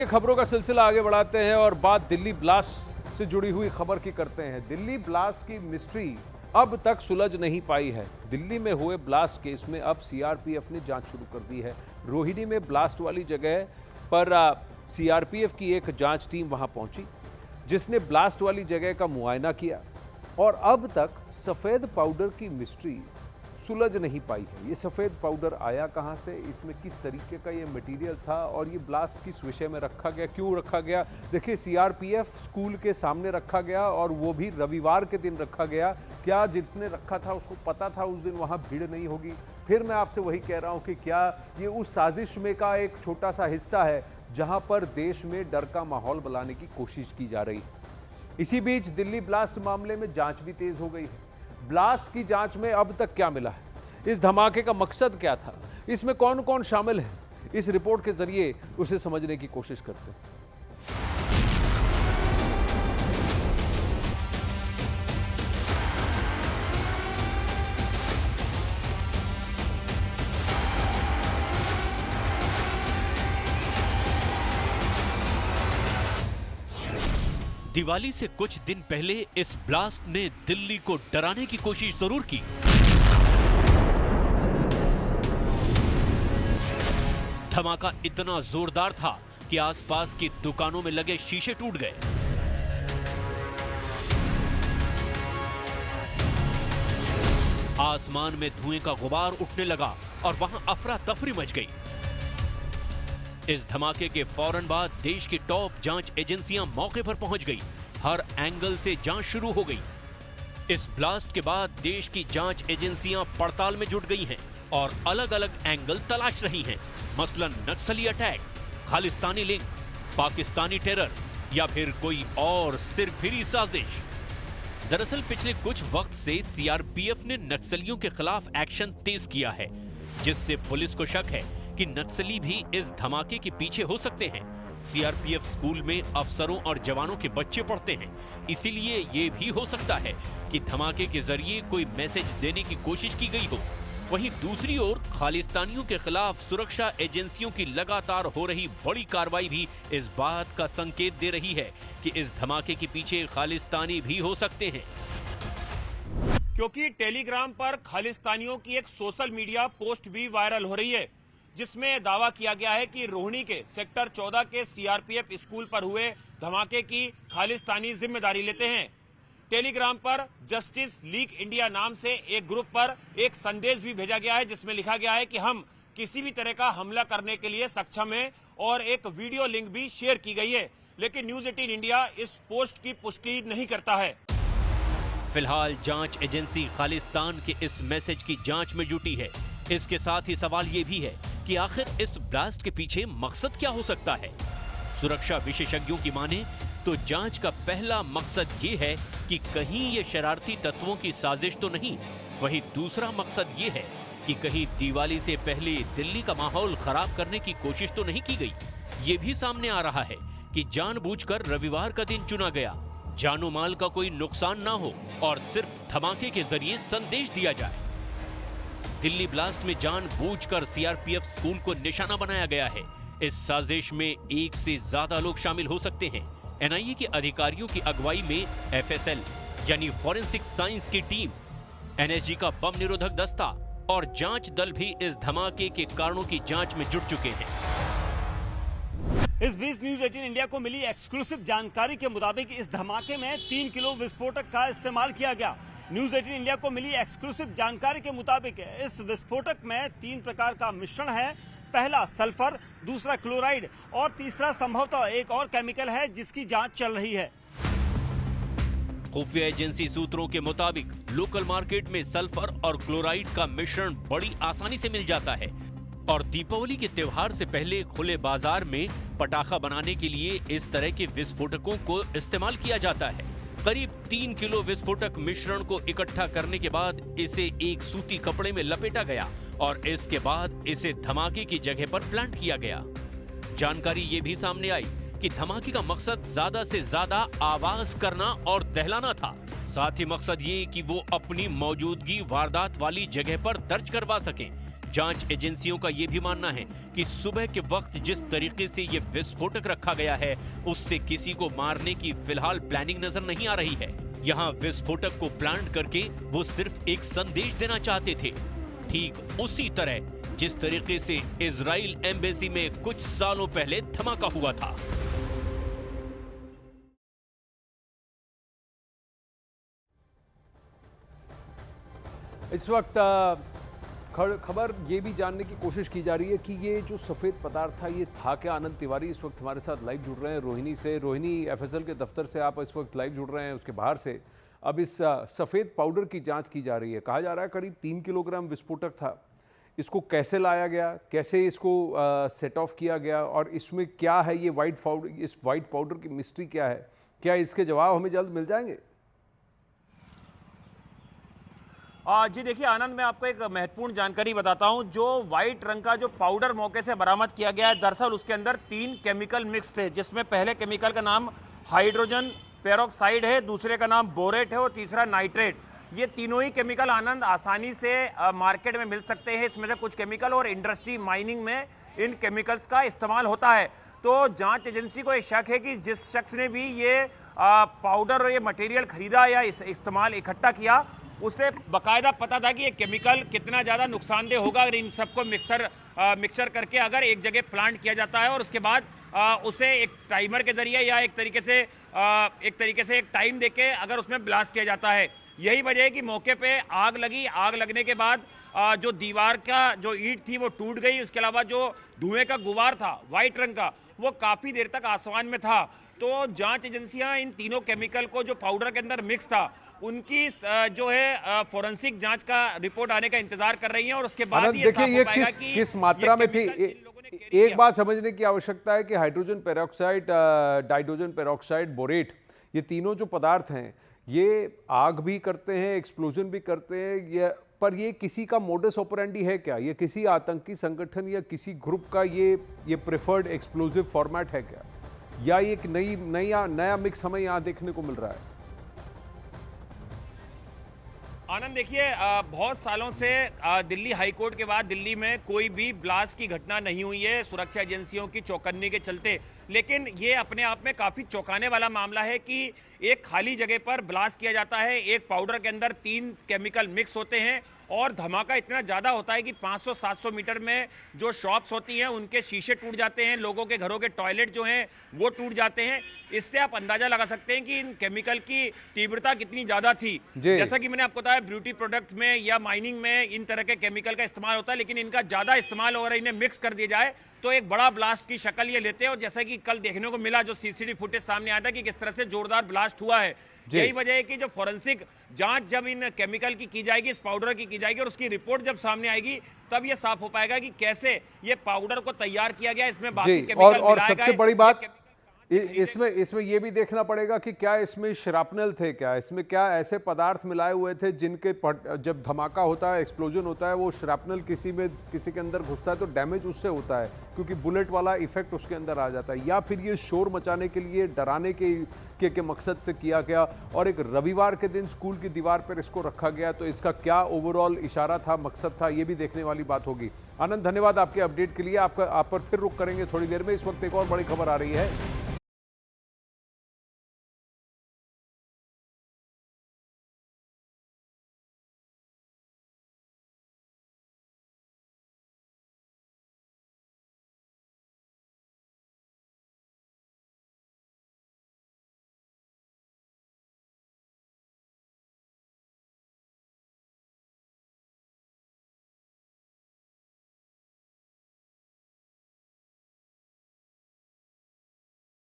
खबरों का सिलसिला आगे बढ़ाते हैं और बात दिल्ली ब्लास्ट से जुड़ी हुई खबर की करते हैं। दिल्ली ब्लास्ट की मिस्ट्री अब तक सुलझ नहीं पाई है। दिल्ली में हुए ब्लास्ट केस में अब सीआरपीएफ ने जांच शुरू कर दी है। रोहिणी में ब्लास्ट वाली जगह पर सीआरपीएफ की एक जांच टीम वहां पहुंची, जिसने ब्लास्ट वाली जगह का मुआयना किया और अब तक सफेद पाउडर की मिस्ट्री सुलझ नहीं पाई है। ये सफेद पाउडर आया कहां से, इसमें किस तरीके का ये मटेरियल था और ये ब्लास्ट किस विषय में रखा गया, क्यों रखा गया। देखिए, सीआरपीएफ स्कूल के सामने रखा गया और वो भी रविवार के दिन रखा गया। क्या जिसने रखा था उसको पता था उस दिन वहां भीड़ नहीं होगी? फिर मैं आपसे वही कह रहा हूं कि क्या ये उस साजिश में का एक छोटा सा हिस्सा है जहां पर देश में डर का माहौल बनाने की कोशिश की जा रही है। इसी बीच दिल्ली ब्लास्ट मामले में जांच भी तेज हो गई है। ब्लास्ट की जांच में अब तक क्या मिला है, इस धमाके का मकसद क्या था, इसमें कौन कौन शामिल है, इस रिपोर्ट के जरिए उसे समझने की कोशिश करते हैं। दिवाली से कुछ दिन पहले इस ब्लास्ट ने दिल्ली को डराने की कोशिश जरूर की। धमाका इतना जोरदार था कि आसपास की दुकानों में लगे शीशे टूट गए। आसमान में धुएं का गुबार उठने लगा और वहां अफरा तफरी मच गई। इस धमाके के फौरन बाद देश की टॉप जांच एजेंसियां मौके पर पहुंच गई। हर एंगल से जांच शुरू हो गई। इस ब्लास्ट के बाद देश की जांच एजेंसियां पड़ताल में जुट गई हैं और अलग अलग एंगल तलाश रही हैं। मसलन नक्सली attack, Khalistani link, Pakistani terror या फिर कोई और सिरफिरी साजिश। दरअसल पिछले कुछ वक्त से सीआरपीएफ ने नक्सलियों के खिलाफ एक्शन तेज किया है, जिससे पुलिस को शक है कि नक्सली भी इस धमाके के पीछे हो सकते हैं। सीआरपीएफ स्कूल में अफसरों और जवानों के बच्चे पढ़ते हैं, इसीलिए ये भी हो सकता है कि धमाके के जरिए कोई मैसेज देने की कोशिश की गई हो। वहीं दूसरी ओर खालिस्तानियों के खिलाफ सुरक्षा एजेंसियों की लगातार हो रही बड़ी कार्रवाई भी इस बात का संकेत दे रही है कि इस धमाके के पीछे खालिस्तानी भी हो सकते हैं। क्योंकि टेलीग्राम पर खालिस्तानियों की एक सोशल मीडिया पोस्ट भी वायरल हो रही है, जिसमें दावा किया गया है कि रोहिणी के सेक्टर 14 के सीआरपीएफ स्कूल पर हुए धमाके की खालिस्तानी जिम्मेदारी लेते हैं। टेलीग्राम पर जस्टिस लीग इंडिया नाम से एक ग्रुप पर एक संदेश भी भेजा गया है, जिसमें लिखा गया है कि हम किसी भी तरह का हमला करने के लिए सक्षम हैं और एक वीडियो लिंक भी शेयर की गई है। लेकिन न्यूज 18 इंडिया इस पोस्ट की पुष्टि नहीं करता है। फिलहाल जांच एजेंसी खालिस्तान के इस मैसेज की जांच में जुटी है। इसके साथ ही सवाल ये भी है कि आखिर इस ब्लास्ट के पीछे मकसद क्या हो सकता है। सुरक्षा विशेषज्ञों की माने तो जांच का पहला मकसद ये है कि कहीं ये शरारती तत्वों की साजिश तो नहीं। वहीं दूसरा मकसद ये है कि कहीं दिवाली से पहले दिल्ली का माहौल खराब करने की कोशिश तो नहीं की गई। ये भी सामने आ रहा है कि जानबूझकर रविवार का दिन चुना गया, जानो माल का कोई नुकसान ना हो और सिर्फ धमाके के जरिए संदेश दिया जाए। दिल्ली ब्लास्ट में जानबूझकर सीआरपीएफ स्कूल को निशाना बनाया गया है। इस साजिश में एक से ज्यादा लोग शामिल हो सकते हैं। एनआईए के अधिकारियों की अगुवाई में एफएसएल यानी फॉरेंसिक साइंस की टीम, एनएसजी का बम निरोधक दस्ता और जांच दल भी इस धमाके के कारणों की जांच में जुट चुके हैं। इस बीच न्यूज 18 इंडिया को मिली एक्सक्लूसिव जानकारी के मुताबिक इस धमाके में 3 किलो विस्फोटक का इस्तेमाल किया गया। न्यूज 18 इंडिया को मिली एक्सक्लूसिव जानकारी के मुताबिक इस विस्फोटक में 3 प्रकार का मिश्रण है। पहला सल्फर, दूसरा क्लोराइड और तीसरा संभवतः एक और केमिकल है जिसकी जांच चल रही है। खुफिया एजेंसी सूत्रों के मुताबिक लोकल मार्केट में सल्फर और क्लोराइड का मिश्रण बड़ी आसानी से मिल जाता है और दीपावली के त्योहार से पहले खुले बाजार में पटाखा बनाने के लिए इस तरह के विस्फोटकों को इस्तेमाल किया जाता है। करीब 3 किलो विस्फोटक मिश्रण को इकट्ठा करने के बाद इसे एक सूती कपड़े में लपेटा गया और इसके बाद इसे धमाके की जगह पर प्लांट किया गया। जानकारी ये भी सामने आई कि धमाके का मकसद ज्यादा से ज्यादा आवाज करना और दहलाना था। साथ ही मकसद ये कि वो अपनी मौजूदगी वारदात वाली जगह पर दर्ज करवा सकें, जांच एजेंसियों का यह भी मानना है कि सुबह के वक्त जिस तरीके से ये विस्फोटक रखा गया है उससे किसी को मारने की फिलहाल प्लानिंग नजर नहीं आ रही है। यहाँ विस्फोटक को प्लांट करके वो सिर्फ एक संदेश देना चाहते थे, ठीक उसी तरह जिस तरीके से इजराइल एम्बेसी में कुछ सालों पहले धमाका हुआ था। इस वक्त खबर ये भी जानने की कोशिश की जा रही है कि ये जो सफ़ेद पदार्थ था ये था क्या। आनंद तिवारी इस वक्त हमारे साथ लाइव जुड़ रहे हैं रोहिणी से। रोहिणी, एफएसएल के दफ्तर से आप इस वक्त लाइव जुड़ रहे हैं, उसके बाहर से। अब इस सफ़ेद पाउडर की जांच की जा रही है। कहा जा रहा है करीब 3 किलोग्राम विस्फोटक था। इसको कैसे लाया गया, कैसे इसको सेट ऑफ किया गया और इसमें क्या है ये इस वाइट पाउडर की मिस्ट्री क्या है? क्या इसके जवाब हमें जल्द मिल जाएंगे? जी देखिए आनंद, मैं आपको एक महत्वपूर्ण जानकारी बताता हूं। जो व्हाइट रंग का जो पाउडर मौके से बरामद किया गया है, दरअसल उसके अंदर 3 केमिकल मिक्स थे, जिसमें पहले केमिकल का नाम हाइड्रोजन पेरोक्साइड है, दूसरे का नाम बोरेट है और तीसरा नाइट्रेट। ये तीनों ही केमिकल आनंद आसानी से मार्केट में मिल सकते हैं। इसमें से कुछ केमिकल और इंडस्ट्री माइनिंग में इन केमिकल्स का इस्तेमाल होता है। तो जांच एजेंसी को ये शक है कि जिस शख्स ने भी ये पाउडर और ये मटेरियल खरीदा या इस्तेमाल इकट्ठा किया, उसे बाकायदा पता था कि ये केमिकल कितना ज़्यादा नुकसानदेह होगा अगर इन सबको मिक्सर करके अगर एक जगह प्लांट किया जाता है और उसके बाद उसे एक टाइमर के जरिए या एक तरीके से एक टाइम देके अगर उसमें ब्लास्ट किया जाता है। यही वजह है कि मौके पे आग लगी। आग लगने के बाद जो दीवार का जो ईंट थी वो टूट गई। उसके अलावा जो धुएं का गुबार था व्हाइट रंग का, वो काफ़ी देर तक आसमान में था। तो जांच एजेंसियां इन तीनों केमिकल को जो पाउडर के अंदर मिक्स था उनकी जो है फोरेंसिक जांच का रिपोर्ट आने का इंतजार कर रही हैं और उसके बाद ये देखिए ये किस मात्रा में थी। एक बात समझने की आवश्यकता है कि हाइड्रोजन पेरोक्साइड, डाइड्रोजन पेरोक्साइड, बोरेट, ये तीनों जो पदार्थ हैं ये आग भी करते हैं, एक्सप्लोजन भी करते हैं। पर ये किसी का मोडस ऑपरेंडी है क्या? ये किसी आतंकी संगठन या किसी ग्रुप का ये प्रेफर्ड एक्सप्लोजिव फॉर्मेट है क्या, या ये एक नया मिक्स हमें यहाँ देखने को मिल रहा है? आनंद देखिए, बहुत सालों से दिल्ली हाईकोर्ट के बाद दिल्ली में कोई भी ब्लास्ट की घटना नहीं हुई है सुरक्षा एजेंसियों की चौकन्नी के चलते। लेकिन ये अपने आप में काफ़ी चौंकाने वाला मामला है कि एक खाली जगह पर ब्लास्ट किया जाता है, एक पाउडर के अंदर 3 केमिकल मिक्स होते हैं और धमाका इतना ज़्यादा होता है कि 500-700 मीटर में जो शॉप्स होती हैं उनके शीशे टूट जाते हैं, लोगों के घरों के टॉयलेट जो हैं वो टूट जाते हैं। इससे आप अंदाजा लगा सकते हैं कि इन केमिकल की तीव्रता कितनी ज़्यादा थी। जैसा कि मैंने आपको बताया, ब्यूटी प्रोडक्ट में या माइनिंग में इन तरह के केमिकल का इस्तेमाल होता है, लेकिन इनका ज़्यादा इस्तेमाल और इन्हें मिक्स कर दिया जाए तो एक बड़ा ब्लास्ट की शक्ल ये लेते हैं। और जैसा कि कल देखने को मिला, जो सीसीटीवी फुटेज सामने आया था कि किस तरह से जोरदार ब्लास्ट हुआ है। यही वजह है कि जो फोरेंसिक जांच जब इन केमिकल की जाएगी, इस पाउडर की जाएगी और उसकी रिपोर्ट जब सामने आएगी तब ये साफ हो पाएगा कि कैसे ये पाउडर को तैयार किया गया, इसमें बाकी केमिकल और सबसे बड़ी बात इसमें ये भी देखना पड़ेगा कि क्या इसमें श्रापनल थे, क्या इसमें क्या ऐसे पदार्थ मिलाए हुए थे जिनके जब धमाका होता है, एक्सप्लोजन होता है, वो श्रापनल किसी के अंदर घुसता है तो डैमेज उससे होता है क्योंकि बुलेट वाला इफेक्ट उसके अंदर आ जाता है, या फिर ये शोर मचाने के लिए, डराने के मकसद से किया गया और एक रविवार के दिन स्कूल की दीवार पर इसको रखा गया, तो इसका क्या ओवरऑल इशारा था, मकसद था, ये भी देखने वाली बात होगी। आनंद, धन्यवाद आपके अपडेट के लिए। आप पर फिर रुक करेंगे थोड़ी देर में। इस वक्त एक और बड़ी खबर आ रही है